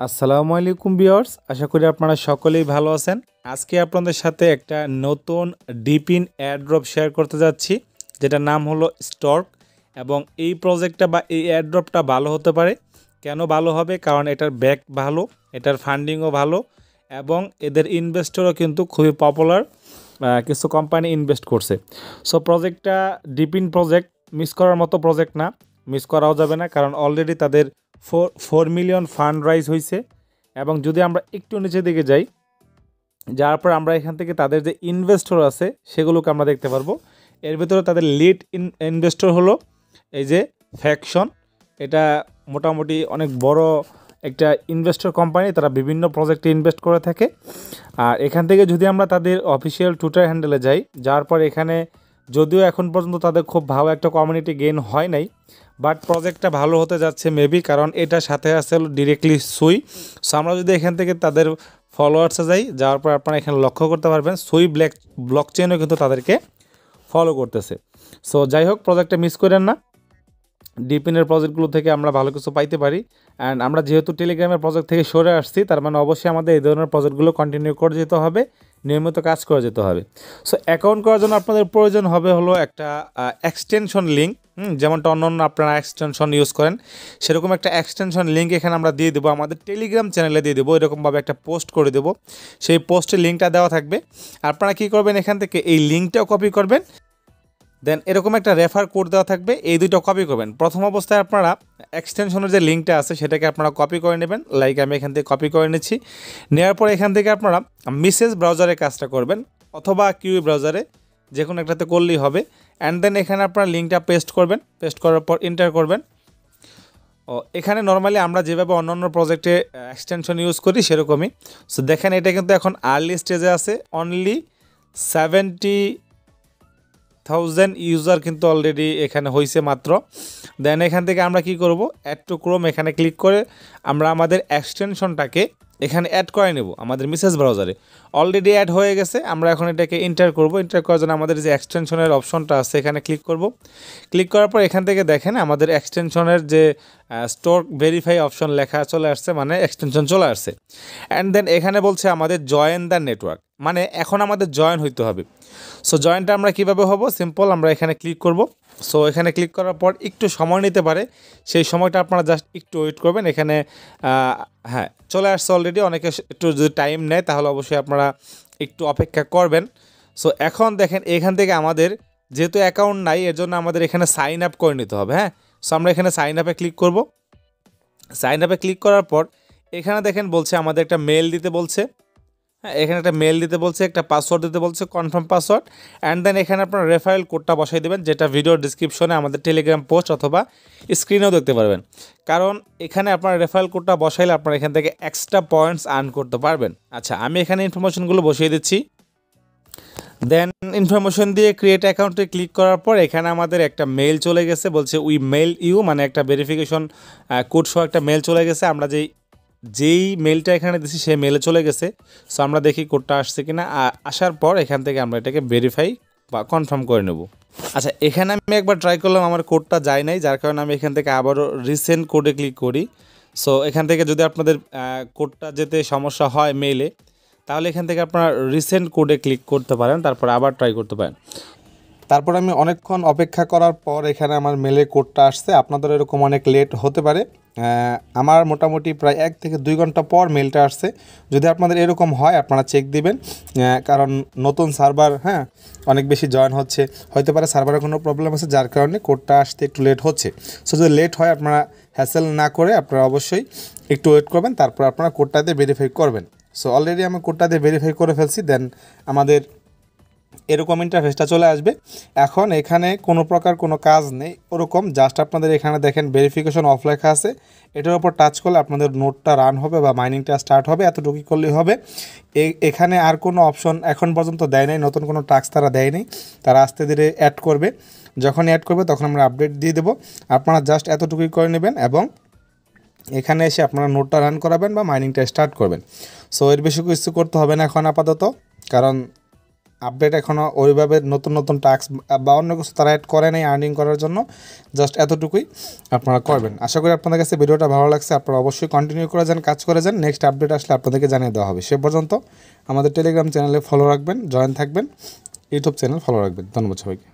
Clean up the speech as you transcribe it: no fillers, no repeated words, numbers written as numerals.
আসসালামু আলাইকুম ভিউয়ার্স, আশা করি আপনারা সকলেই ভালো আছেন। আজকে আপনাদের সাথে একটা নতুন ডিপিন এয়ারড্রপ শেয়ার করতে যাচ্ছি, যেটার নাম হলো স্টর্ক। এবং এই প্রজেক্টটা বা এই এয়ারড্রপটা ভালো হতে পারে। কেন ভালো হবে? কারণ এটার ব্যাক ভালো, এটার ফান্ডিংও ভালো এবং এদের ইনভেস্টরও কিন্তু খুবই পপুলার। কিছু কোম্পানি ইনভেস্ট করছে। সো প্রজেক্টটা ডিপিন প্রজেক্ট মিস করার মতো প্রজেক্ট না, মিস করাও যাবে না, কারণ অলরেডি তাদের 4 মিলিয়ন ফান্ড রাইজ হয়েছে। এবং যদি আমরা একটু নিচের দিকে যাই, যার পর আমরা এখান থেকে তাদের যে ইনভেস্টর আছে সেগুলোকে আমরা দেখতে পারবো। এর ভিতরে তাদের লিড ইনভেস্টর হলো এই যে ফ্যাকশন। এটা মোটামুটি অনেক বড় একটা ইনভেস্টর কোম্পানি, তারা বিভিন্ন প্রজেক্টে ইনভেস্ট করে থাকে। আর এখান থেকে যদি আমরা তাদের অফিসিয়াল টুইটার হ্যান্ডেলে যাই, যার পর এখানে যদিও এখন পর্যন্ত তাদের খুব ভালো একটা কমিউনিটি গেইন হয় নাই, বাট প্রজেক্টটা ভালো হতে যাচ্ছে মেবি, কারণ এটার সাথে আছে ডিরেক্টলি সুই। সো আমরা যদি এখান থেকে তাদের ফলোয়ার্সে যাই, যাওয়ার পর আপনারা এখানে লক্ষ্য করতে পারবেন সুই ব্লক চেনও কিন্তু তাদেরকে ফলো করতেছে। সো যাই হোক, প্রজেক্টটা মিস করেন না। ডিপিনের প্রজেক্টগুলো থেকে আমরা ভালো কিছু পাইতে পারি। অ্যান্ড আমরা যেহেতু টেলিগ্রামের প্রজেক্ট থেকে সরে আসছি, তার মানে অবশ্যই আমাদের এই ধরনের প্রজেক্টগুলো কন্টিনিউ করে যেতে হবে, নিয়মিত কাজ করে যেতে হবে। সো অ্যাকাউন্ট করার জন্য আপনাদের প্রয়োজন হবে হলো একটা এক্সটেনশন লিঙ্ক। যেমনটা অন্য আপনারা এক্সটেনশন ইউজ করেন, সেরকম একটা এক্সটেনশন লিঙ্ক এখানে আমরা দিয়ে দেবো, আমাদের টেলিগ্রাম চ্যানেলে দিয়ে দেবো। এরকমভাবে একটা পোস্ট করে দেবো, সেই পোস্টের লিঙ্কটা দেওয়া থাকবে। আপনারা কী করবেন, এখান থেকে এই লিঙ্কটাও কপি করবেন, দেন এরকম একটা রেফার কোড দেওয়া থাকবে, এই দুটো কপি করবেন। প্রথম অবস্থায় আপনারা এক্সটেনশনের যে লিঙ্কটা আছে সেটাকে আপনারা কপি করে নেবেন, লাইক আমি এখান থেকে কপি করে নিচ্ছি। নেওয়ার পরে এখান থেকে আপনারা মেসেজ ব্রাউজারে কাজটা করবেন, অথবা কিউই ব্রাউজারে, যে কোনো একটাতে করলেই হবে। অ্যান্ড দেন এখানে আপনারা লিঙ্কটা পেস্ট করবেন, পেস্ট করার পর এন্টার করবেন। এখানে নর্মালি আমরা যেভাবে অন্যান্য প্রজেক্টে এক্সটেনশন ইউজ করি সেরকমই। সো দেখেন, এটা কিন্তু এখন আর্লি স্টেজে আছে, অনলি 70,000 ইউজার কিন্তু অলরেডি এখানে হয়েছে মাত্র। দেন এখান থেকে আমরা কি করব, অ্যাড টু ক্রোম এখানে ক্লিক করে আমরা আমাদের এক্সটেনশনটাকে এখানে অ্যাড করে নেব আমাদের মেসেজ ব্রাউজারে। অলরেডি অ্যাড হয়ে গেছে, আমরা এখন এটাকে এন্টার করব। এন্টার করার জন্য আমাদের যে এক্সটেনশনের অপশনটা আছে এখানে ক্লিক করব। ক্লিক করার পর এখান থেকে দেখেন আমাদের এক্সটেনশনের যে স্টোর ভেরিফাই অপশন লেখা চলে আসছে, মানে এক্সটেনশন চলে আসছে। অ্যান্ড দেন এখানে বলছে আমাদের জয়েন দ্য নেটওয়ার্ক, মানে এখন আমাদের জয়েন হইতে হবে। সো জয়েনটা আমরা কীভাবে হব, সিম্পল, আমরা এখানে ক্লিক করব। সো এখানে ক্লিক করার পর একটু সময় নিতে পারে, সেই সময়টা আপনারা জাস্ট একটু ওয়েট করবেন। এখানে হ্যাঁ চলে আসছে অলরেডি। অনেকে একটু যদি টাইম নেয় তাহলে অবশ্যই আপনারা একটু অপেক্ষা করবেন। সো এখন দেখেন, এখান থেকে আমাদের যেহেতু অ্যাকাউন্ট নাই, এর জন্য আমাদের এখানে সাইন আপ করে নিতে হবে। হ্যাঁ, সো আমরা এখানে সাইন আপে ক্লিক করব। সাইন আপে ক্লিক করার পর এখানে দেখেন বলছে আমাদের একটা মেল দিতে বলছে। হ্যাঁ, এখানে একটা মেল দিতে বলছে, একটা পাসওয়ার্ড দিতে বলছে, কনফার্ম পাসওয়ার্ড। অ্যান্ড দেন এখানে আপনার রেফারেল কোডটা বসাই দেবেন, যেটা ভিডিও ডিসক্রিপশনে আমাদের টেলিগ্রাম পোস্ট অথবা স্ক্রিনেও দেখতে পারবেন। কারণ এখানে আপনার রেফারেল কোডটা বসাইলে আপনার এখান থেকে এক্সট্রা পয়েন্টস আর্ন করতে পারবেন। আচ্ছা, আমি এখানে ইনফরমেশনগুলো বসিয়ে দিচ্ছি। দেন ইনফরমেশন দিয়ে ক্রিয়েট অ্যাকাউন্টে ক্লিক করার পর এখানে আমাদের একটা মেল চলে গেছে, বলছে উই মেল ইউ, মানে একটা ভেরিফিকেশন কোড সহ একটা মেল চলে গেছে। আমরা যেই মেলটা এখানে দিচ্ছি সেই মেলে চলে গেছে। সো আমরা দেখি কোডটা আসছে কিনা। আসার পর এখান থেকে আমরা এটাকে ভেরিফাই বা কনফার্ম করে নেব। আচ্ছা, এখানে আমি একবার ট্রাই করলাম, আমার কোডটা যায় নাই, যার কারণে আমি এখান থেকে আবারও রিসেন্ট কোডে ক্লিক করি। সো এখান থেকে যদি আপনাদের কোডটা যেতে সমস্যা হয় মেইলে, তাহলে এখান থেকে আপনারা রিসেন্ট কোডে ক্লিক করতে পারেন, তারপর আবার ট্রাই করতে পারেন। তারপর আমি অনেকক্ষণ অপেক্ষা করার পর এখানে আমার মেলে কোডটা আসছে। আপনাদের এরকম অনেক লেট হতে পারে, আমার মোটামুটি প্রায় 1 থেকে 2 ঘন্টা পর মেলটা আসছে। যদি আপনাদের এরকম হয় আপনারা চেক দিবেন, কারণ নতুন সার্ভার অনেক বেশি জয়েন হচ্ছে, হতে পারে সার্ভারের কোনো প্রবলেম আছে, যার কারণে কোডটা আসতে একটু লেট হচ্ছে। সো যদি লেট হয় আপনারা হ্যাসেল না করে আপনারা অবশ্যই একটু ওয়েট করবেন, তারপর আপনারা কোডটা দিয়ে ভেরিফাই করবেন। সো অলরেডি আমি কোডটা দিয়ে ভেরিফাই করে ফেলছি। দেন আমাদের এরকম ইন্টারফেসটা চলে আসবে। এখন এখানে কোনো প্রকার কোনো কাজ নেই ওরকম, জাস্ট আপনাদের এখানে দেখেন ভেরিফিকেশন অফ লেখা আছে, এটার উপর টাচ করলে আপনাদের নোটটা রান হবে বা মাইনিংটা স্টার্ট হবে, এতটুকুই করলেই হবে। এখানে আর কোনো অপশন এখন পর্যন্ত দেয় নাই, নতুন কোনো টাস্ক তারা দেয়নি, তারা আস্তে ধীরে অ্যাড করবে। যখন অ্যাড করবে তখন আমরা আপডেট দিয়ে দেবো। আপনারা জাস্ট এতটুকুই করে নেবেন এবং এখানে এসে আপনারা নোটটা রান করাবেন বা মাইনিংটা স্টার্ট করবেন। সো এর বেশি কিছু করতে হবে না এখন আপাতত, কারণ আপডেট এখনও ওইভাবে নতুন নতুন টাস্ক বা অন্য কিছু তারা অ্যাড করে নেই আর্নিং করার জন্য। জাস্ট এতটুকুই আপনারা করবেন। আশা করি আপনাদের কাছে ভিডিওটা ভালো লাগছে। আপনারা অবশ্যই কন্টিনিউ করে যান, কাজ করে যান। নেক্সট আপডেট আসলে আপনাদেরকে জানিয়ে দেওয়া হবে। সে পর্যন্ত আমাদের টেলিগ্রাম চ্যানেলে ফলো রাখবেন, জয়েন থাকবেন, ইউটিউব চ্যানেল ফলো রাখবেন। ধন্যবাদ সবাইকে।